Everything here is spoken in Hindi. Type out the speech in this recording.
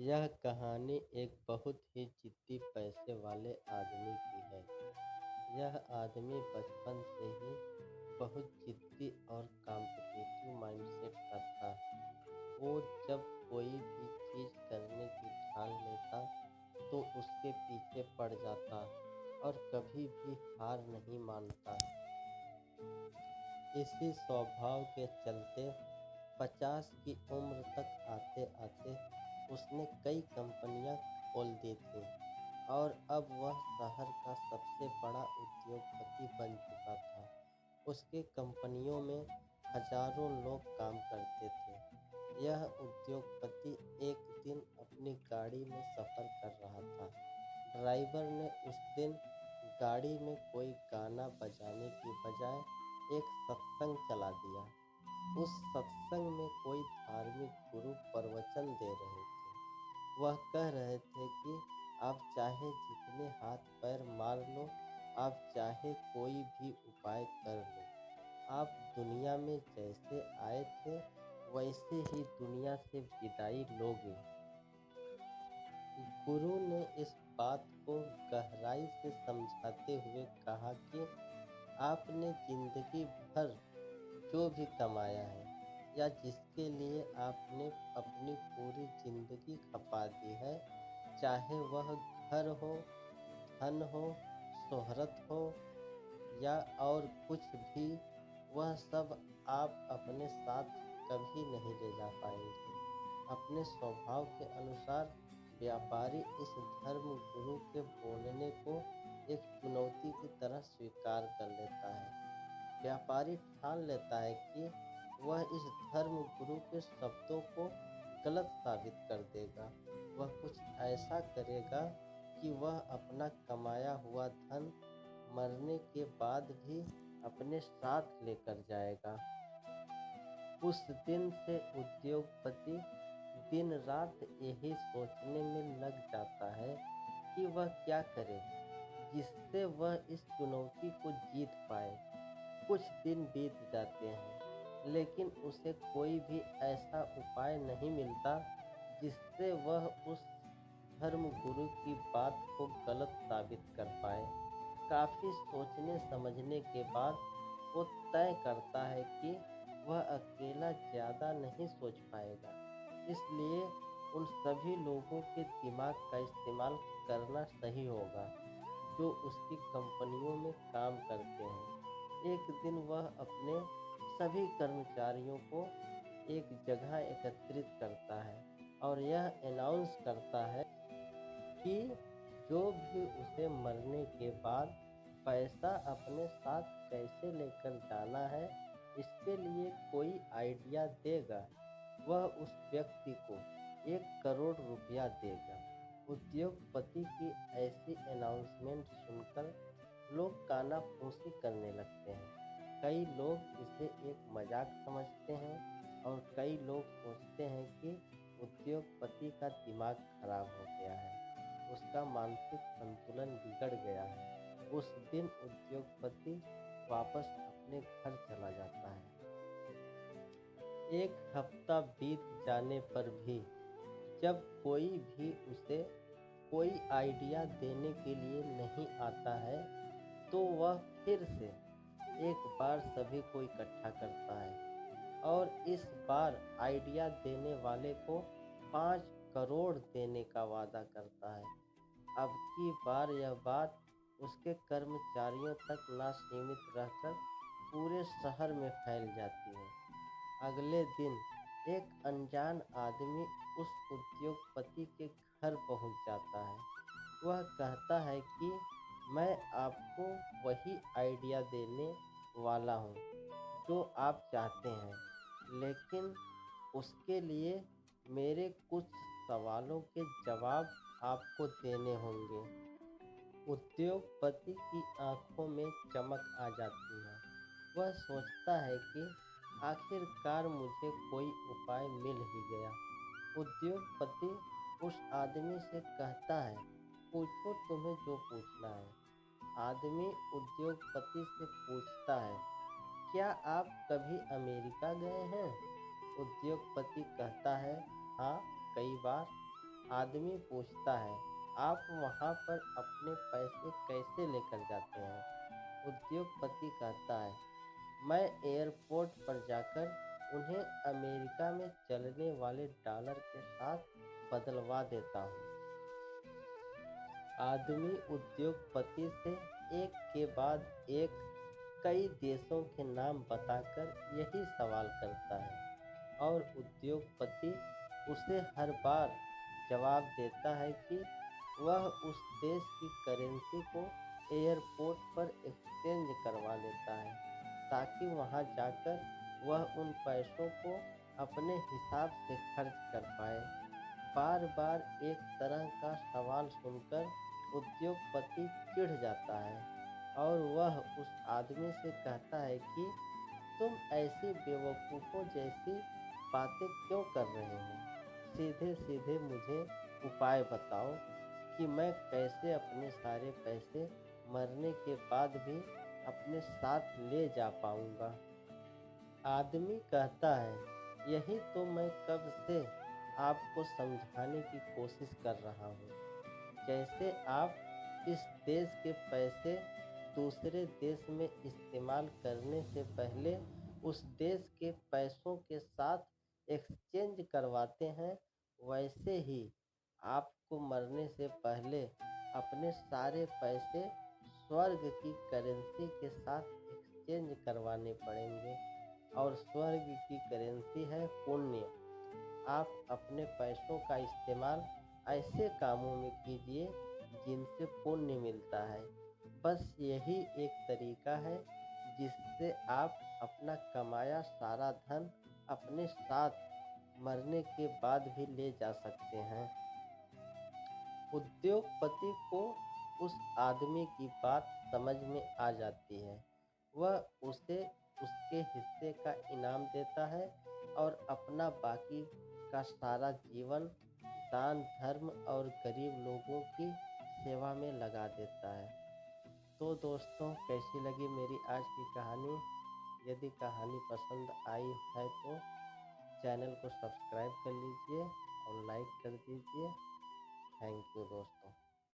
यह कहानी एक बहुत ही जिद्दी पैसे वाले आदमी की है। यह आदमी बचपन से ही बहुत जिद्दी और कॉम्पिटिटिव माइंडसेट का था। वो जब कोई भी चीज़ करने की ठान लेता तो उसके पीछे पड़ जाता और कभी भी हार नहीं मानता। इसी स्वभाव के चलते 50 की उम्र तक आते-आते उसने कई कंपनियां खोल दी थीं और अब वह शहर का सबसे बड़ा उद्योगपति बन चुका था। उसके कंपनियों में हजारों लोग काम करते थे। यह उद्योगपति एक दिन अपनी गाड़ी में सफ़र कर रहा था। ड्राइवर ने उस दिन गाड़ी में कोई गाना बजाने की बजाय एक सत्संग चला दिया। उस सत्संग में कोई धार्मिक गुरु प्रवचन दे रहे थे। वह कह रहे थे कि आप चाहे जितने हाथ पैर मार लो, आप चाहे कोई भी उपाय कर लो, आप दुनिया में जैसे आए थे वैसे ही दुनिया से विदाई लोगे। गुरु ने इस बात को गहराई से समझाते हुए कहा कि आपने जिंदगी भर जो भी कमाया है या जिसके लिए आपने अपनी पूरी जिंदगी खपा दी है, चाहे वह घर हो, धन हो, शोहरत हो या और कुछ भी, वह सब आप अपने साथ कभी नहीं ले जा पाएंगे। अपने स्वभाव के अनुसार व्यापारी इस धर्म गुरु के बोलने को एक चुनौती की तरह स्वीकार कर लेता है। व्यापारी ठान लेता है कि वह इस धर्म गुरु के शब्दों को गलत साबित कर देगा। वह कुछ ऐसा करेगा कि वह अपना कमाया हुआ धन मरने के बाद भी अपने साथ लेकर जाएगा। उस दिन से उद्योगपति दिन रात यही सोचने में लग जाता है कि वह क्या करे जिससे वह इस चुनौती को जीत पाए। कुछ दिन बीत जाते हैं, लेकिन उसे कोई भी ऐसा उपाय नहीं मिलता जिससे वह उस धर्म गुरु की बात को गलत साबित कर पाए। काफ़ी सोचने समझने के बाद वो तय करता है कि वह अकेला ज़्यादा नहीं सोच पाएगा, इसलिए उन सभी लोगों के दिमाग का इस्तेमाल करना सही होगा जो उसकी कंपनियों में काम करते हैं। एक दिन वह अपने सभी कर्मचारियों को एक जगह एकत्रित करता है और यह अनाउंस करता है कि जो भी उसे मरने के बाद पैसा अपने साथ कैसे लेकर जाना है, इसके लिए कोई आइडिया देगा, वह उस व्यक्ति को 1 करोड़ रुपया देगा। उद्योगपति की ऐसी अनाउंसमेंट सुनकर लोग कानाफूसी करने लगते हैं। कई लोग इसे एक मजाक समझते हैं और कई लोग सोचते हैं कि उद्योगपति का दिमाग खराब हो गया है, उसका मानसिक संतुलन बिगड़ गया है। उस दिन उद्योगपति वापस अपने घर चला जाता है। 1 हफ्ता बीत जाने पर भी जब कोई भी उसे कोई आइडिया देने के लिए नहीं आता है, तो वह फिर से एक बार सभी को इकट्ठा करता है और इस बार आइडिया देने वाले को 5 करोड़ देने का वादा करता है। अब की बार यह बात उसके कर्मचारियों तक ना सीमित रहकर पूरे शहर में फैल जाती है। अगले दिन एक अनजान आदमी उस उद्योगपति के घर पहुंच जाता है। वह कहता है कि मैं आपको वही आइडिया देने वाला हूँ जो आप चाहते हैं, लेकिन उसके लिए मेरे कुछ सवालों के जवाब आपको देने होंगे। उद्योगपति की आंखों में चमक आ जाती है। वह सोचता है कि आखिरकार मुझे कोई उपाय मिल ही गया। उद्योगपति उस आदमी से कहता है, पूछो तुम्हें जो पूछना है। आदमी उद्योगपति से पूछता है, क्या आप कभी अमेरिका गए हैं? उद्योगपति कहता है, हाँ, कई बार। आदमी पूछता है, आप वहाँ पर अपने पैसे कैसे लेकर जाते हैं? उद्योगपति कहता है, मैं एयरपोर्ट पर जाकर उन्हें अमेरिका में चलने वाले डॉलर के साथ बदलवा देता हूँ। आदमी उद्योगपति से एक के बाद एक कई देशों के नाम बताकर यही सवाल करता है और उद्योगपति उसे हर बार जवाब देता है कि वह उस देश की करेंसी को एयरपोर्ट पर एक्सचेंज करवा लेता है ताकि वहां जाकर वह उन पैसों को अपने हिसाब से खर्च कर पाए। बार बार एक तरह का सवाल सुनकर उद्योगपति चिढ़ जाता है और वह उस आदमी से कहता है कि तुम ऐसी बेवकूफ़ों जैसी बातें क्यों कर रहे हो? सीधे सीधे मुझे उपाय बताओ कि मैं कैसे अपने सारे पैसे मरने के बाद भी अपने साथ ले जा पाऊंगा। आदमी कहता है, यही तो मैं कब से आपको समझाने की कोशिश कर रहा हूँ। जैसे आप इस देश के पैसे दूसरे देश में इस्तेमाल करने से पहले उस देश के पैसों के साथ एक्सचेंज करवाते हैं, वैसे ही आपको मरने से पहले अपने सारे पैसे स्वर्ग की करेंसी के साथ एक्सचेंज करवाने पड़ेंगे और स्वर्ग की करेंसी है पुण्य। आप अपने पैसों का इस्तेमाल ऐसे कामों में कीजिए जिनसे पुण्य मिलता है। बस यही एक तरीका है जिससे आप अपना कमाया सारा धन अपने साथ मरने के बाद भी ले जा सकते हैं। उद्योगपति को उस आदमी की बात समझ में आ जाती है। वह उसे उसके हिस्से का इनाम देता है और अपना बाकी का सारा जीवन दान धर्म और गरीब लोगों की सेवा में लगा देता है। तो दोस्तों, कैसी लगी मेरी आज की कहानी? यदि कहानी पसंद आई है तो चैनल को सब्सक्राइब कर लीजिए और लाइक कर दीजिए। थैंक यू दोस्तों।